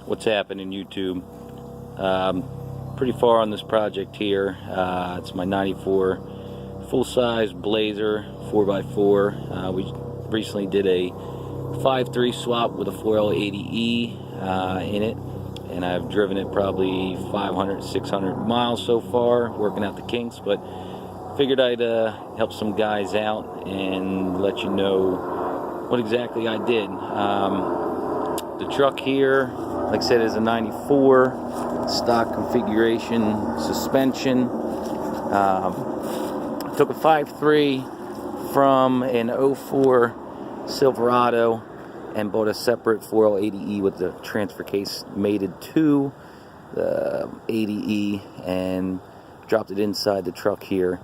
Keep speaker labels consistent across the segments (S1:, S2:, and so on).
S1: What's happening, YouTube? Pretty far on this project here. It's my 94 full-size Blazer 4x4. We recently did a 5.3 swap with a 4L80E in it, and I've driven it probably 500, 600 miles so far, working out the kinks, but figured I'd help some guys out and let you know what exactly I did. The truck here, like I said, is a 94 stock configuration suspension. Took a 5.3 from an 04 Silverado and bought a separate 4L80E with the transfer case mated to the 80E and dropped it inside the truck here.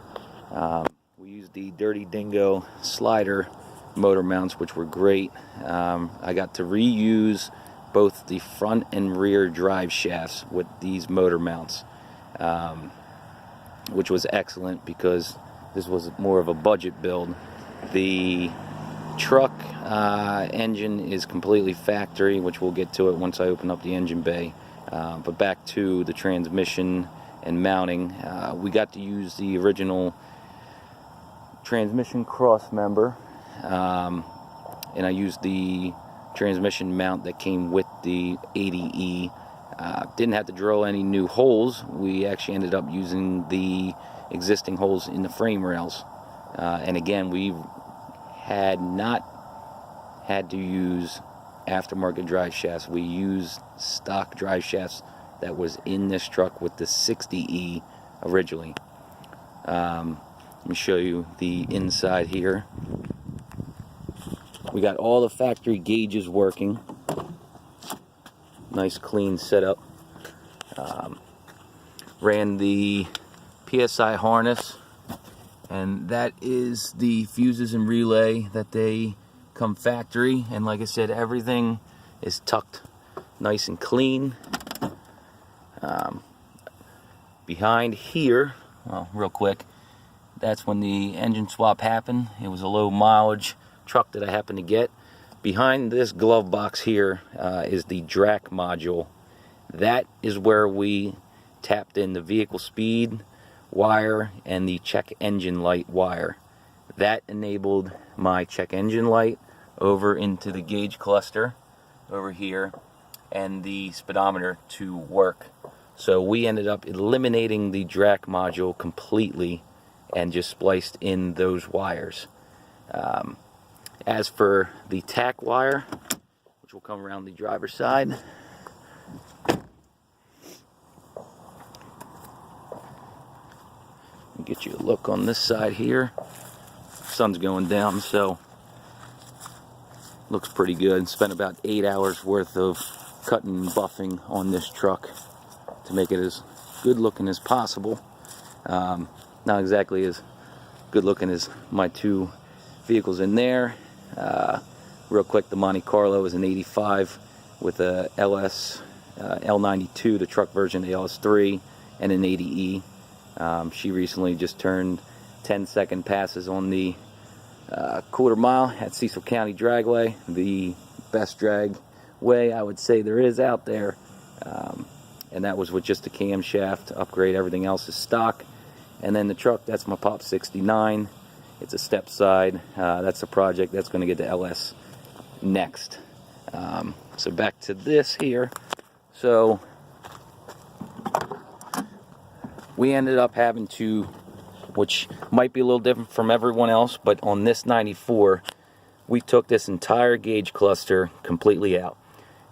S1: We used the Dirty Dingo slider motor mounts, which were great. I got to reuse both the front and rear drive shafts with these motor mounts, which was excellent because this was more of a budget build. The truck engine is completely factory, which we'll get to it once I open up the engine bay. But back to the transmission and mounting, we got to use the original transmission cross member, and I used the transmission mount that came with the 80E. Didn't have to drill any new holes. We actually ended up using the existing holes in the frame rails, and again, we had not had to use aftermarket drive shafts. We used stock drive shafts that was in this truck with the 60E originally. Let me show you the inside here. We got all the factory gauges working. Nice clean setup. Ran the PSI harness, and that is the fuses and relay that they come factory. And like I said, everything is tucked nice and clean. Behind here, well, real quick, that's when the engine swap happened. It was a low mileage truck that I happened to get. Behind this glove box here is the DRAC module. That is where we tapped in the vehicle speed wire and the check engine light wire. That enabled my check engine light over into the gauge cluster over here and the speedometer to work. So we ended up eliminating the DRAC module completely and just spliced in those wires. As for the tack wire, which will come around the driver's side, let me get you a look on this side here. Sun's going down, so looks pretty good. Spent about 8 hours worth of cutting and buffing on this truck to make it as good looking as possible. Not exactly as good looking as my two vehicles in there. Real quick, the Monte Carlo is an 85 with a LS L92, the truck version, the LS3, and an 80E. She recently just turned 10-second passes on the quarter mile at Cecil County Dragway, the best drag way I would say there is out there. And that was with just a camshaft upgrade. Everything else is stock. And then the truck, that's my Pop 69. It's a step side. That's a project that's going to get to LS next. So back to this here. So we ended up having to, which might be a little different from everyone else, but on this 94, we took this entire gauge cluster completely out.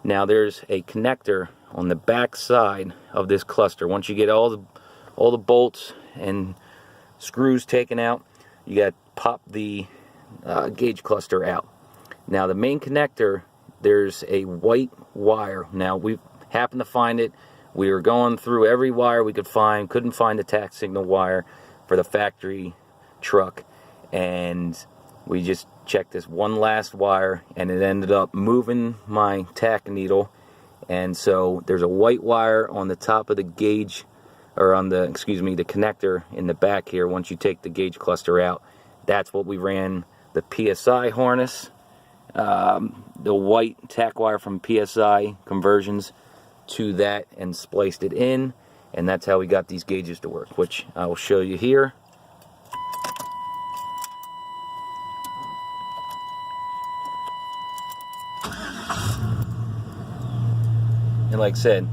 S1: Now there's a connector on the back side of this cluster. Once you get all the bolts and screws taken out, you got to pop the gauge cluster out. Now the main connector, there's a white wire. Now we happened to find it. We were going through every wire we could find, couldn't find the tack signal wire for the factory truck, and we just checked this one last wire, and it ended up moving my tack needle. And so there's a white wire on the top of the gauge, or on the, excuse me, the connector in the back here. Once you take the gauge cluster out, that's what we ran the PSI harness, the white tack wire from PSI Conversions, to that and spliced it in, and that's how we got these gauges to work, which I will show you here. And like I said,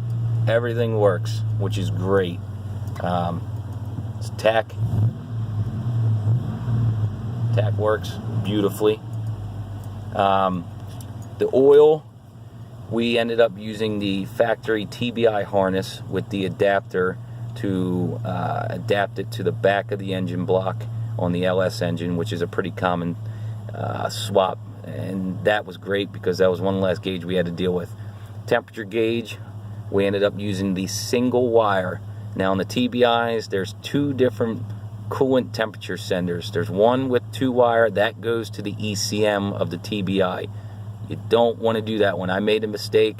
S1: everything works, which is great. It's tack works beautifully. The oil, we ended up using the factory TBI harness with the adapter to adapt it to the back of the engine block on the LS engine, which is a pretty common swap, and that was great because that was one less gauge we had to deal with. Temperature gauge, we ended up using the single wire. Now on the TBIs, there's two different coolant temperature senders. There's one with 2-wire that goes to the ECM of the TBI. You don't want to do that one. I made a mistake,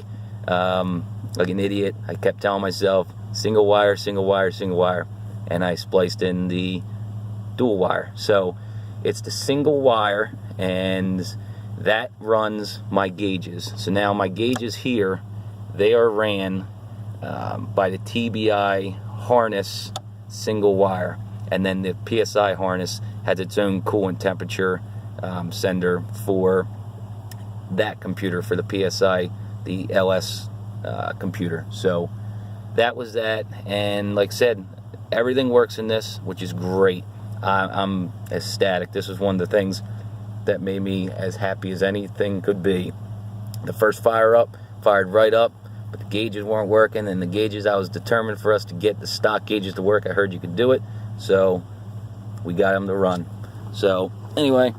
S1: like an idiot. I kept telling myself single wire, single wire, single wire, and I spliced in the dual wire. So it's the single wire, and that runs my gauges. So now my gauges here, they are ran by the TBI harness single wire, and then the PSI harness has its own coolant temperature sender for that computer, for the PSI, the LS computer. So that was that, and like I said, everything works in this, which is great. I'm ecstatic. This was one of the things that made me as happy as anything could be. The first fire up fired right up, but the gauges weren't working, and the gauges, I was determined for us to get the stock gauges to work. I heard you could do it, so we got them to run. So anyway,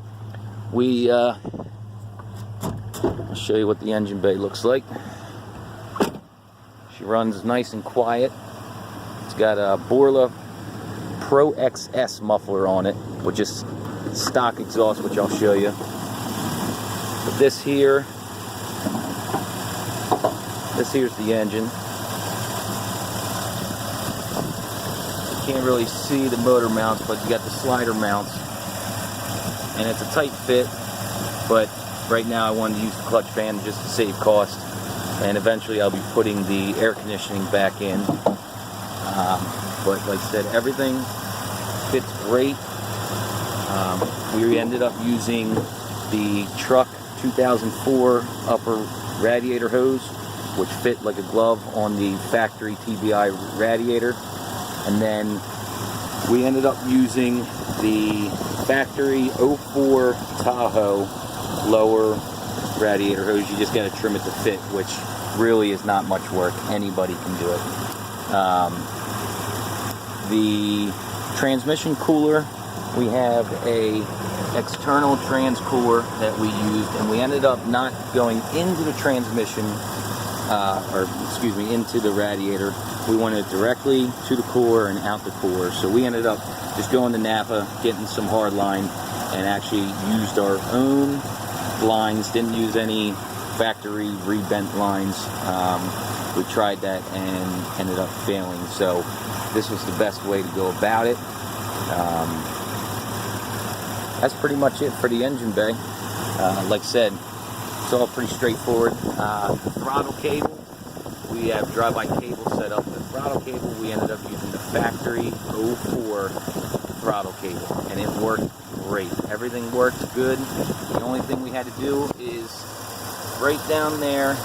S1: I'll show you what the engine bay looks like. She runs nice and quiet. It's got a Borla Pro XS muffler on it, which is stock exhaust, which I'll show you. But this here's the engine. You can't really see the motor mounts, but you got the slider mounts, and it's a tight fit, but right now I wanted to use the clutch band just to save cost, and eventually I'll be putting the air conditioning back in. But like I said, everything fits great. We ended up using the truck 2004 upper radiator hose, which fit like a glove on the factory TBI radiator, and then we ended up using the factory 04 Tahoe lower radiator hose. You just got to trim it to fit, which really is not much work. Anybody can do it. The transmission cooler, we have a external trans cooler that we used, and we ended up not going into the transmission, into the radiator. We went it directly to the cooler and out the cooler. So we ended up just going to Napa, getting some hard line, and actually used our own lines. Didn't use any factory rebent lines. We tried that and ended up failing. So this was the best way to go about it. That's pretty much it for the engine bay. Like I said, it's all pretty straightforward. Throttle cable, we have drive-by cable set up. The throttle cable, we ended up using the factory 04 throttle cable, and it worked great. Everything worked good. The only thing we had to do is right down there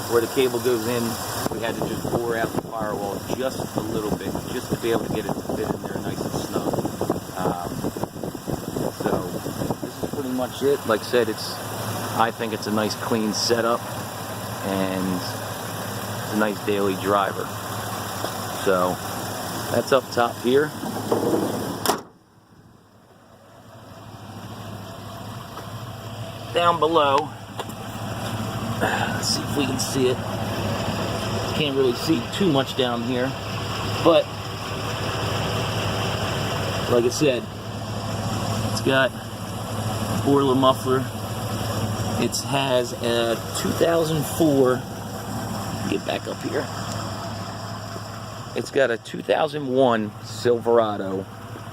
S1: where the cable goes in, we had to just bore out the firewall just a little bit, just to be able to get it to fit in there nice and snug. So this is pretty much it. Like I said, I think it's a nice clean setup, and it's a nice daily driver. So that's up top here. Down below, let's see if we can see it. Can't really see too much down here, but like I said, it's got a Borla muffler. It has a 2004, get back up here. It's got a 2001 Silverado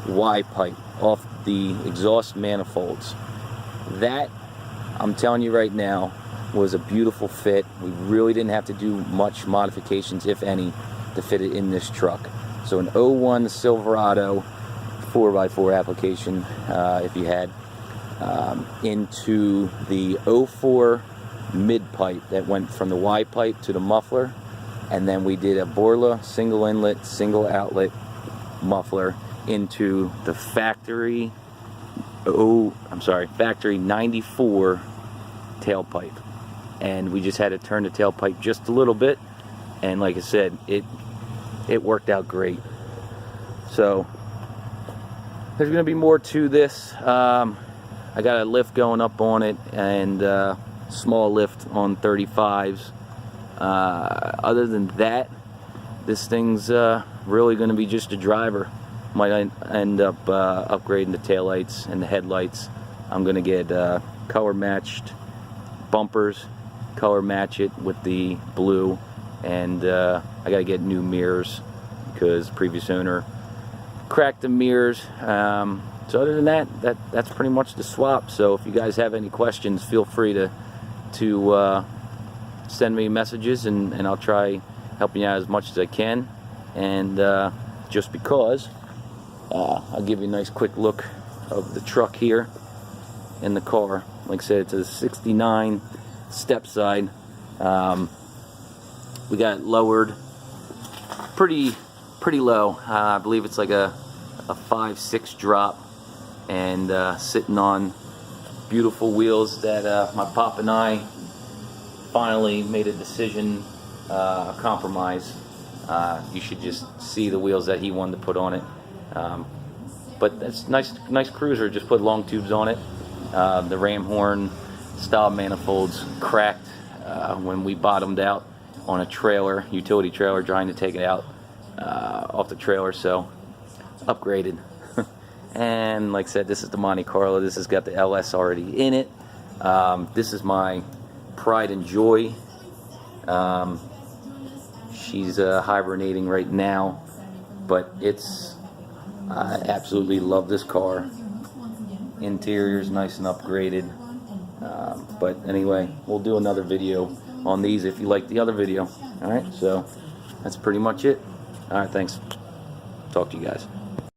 S1: Y pipe off the exhaust manifolds. That, I'm telling you right now, was a beautiful fit. We really didn't have to do much modifications, if any, to fit it in this truck. So an 01 Silverado 4x4 application, if you had, into the 04 mid pipe that went from the Y pipe to the muffler, and then we did a Borla single inlet, single outlet muffler into the factory factory 94 tailpipe. And we just had to turn the tailpipe just a little bit, and like I said, it worked out great. So there's going to be more to this. I got a lift going up on it, and small lift on 35s. Other than that, this thing's really going to be just a driver. Might end up upgrading the taillights and the headlights. I'm going to get color matched bumpers, color match it with the blue, and I got to get new mirrors because previous owner cracked the mirrors. So other than that, that's pretty much the swap. So if you guys have any questions, feel free to send me messages, and I'll try helping you out as much as I can. And just because, I'll give you a nice quick look of the truck here in the car. Like I said, it's a 69 step side. We got it lowered pretty low. I believe it's like a 5-6 drop, and sitting on beautiful wheels that my pop and I finally made a decision, a compromise. You should just see the wheels that he wanted to put on it. But that's nice cruiser. Just put long tubes on it. The ram horn style manifolds cracked when we bottomed out on a trailer, utility trailer, trying to take it out off the trailer. So upgraded. And like I said, this is the Monte Carlo. This has got the LS already in it. This is my pride and joy. She's hibernating right now, but I absolutely love this car. Interior's nice and upgraded. But anyway, we'll do another video on these if you like the other video. Alright, so that's pretty much it. Alright, thanks. Talk to you guys.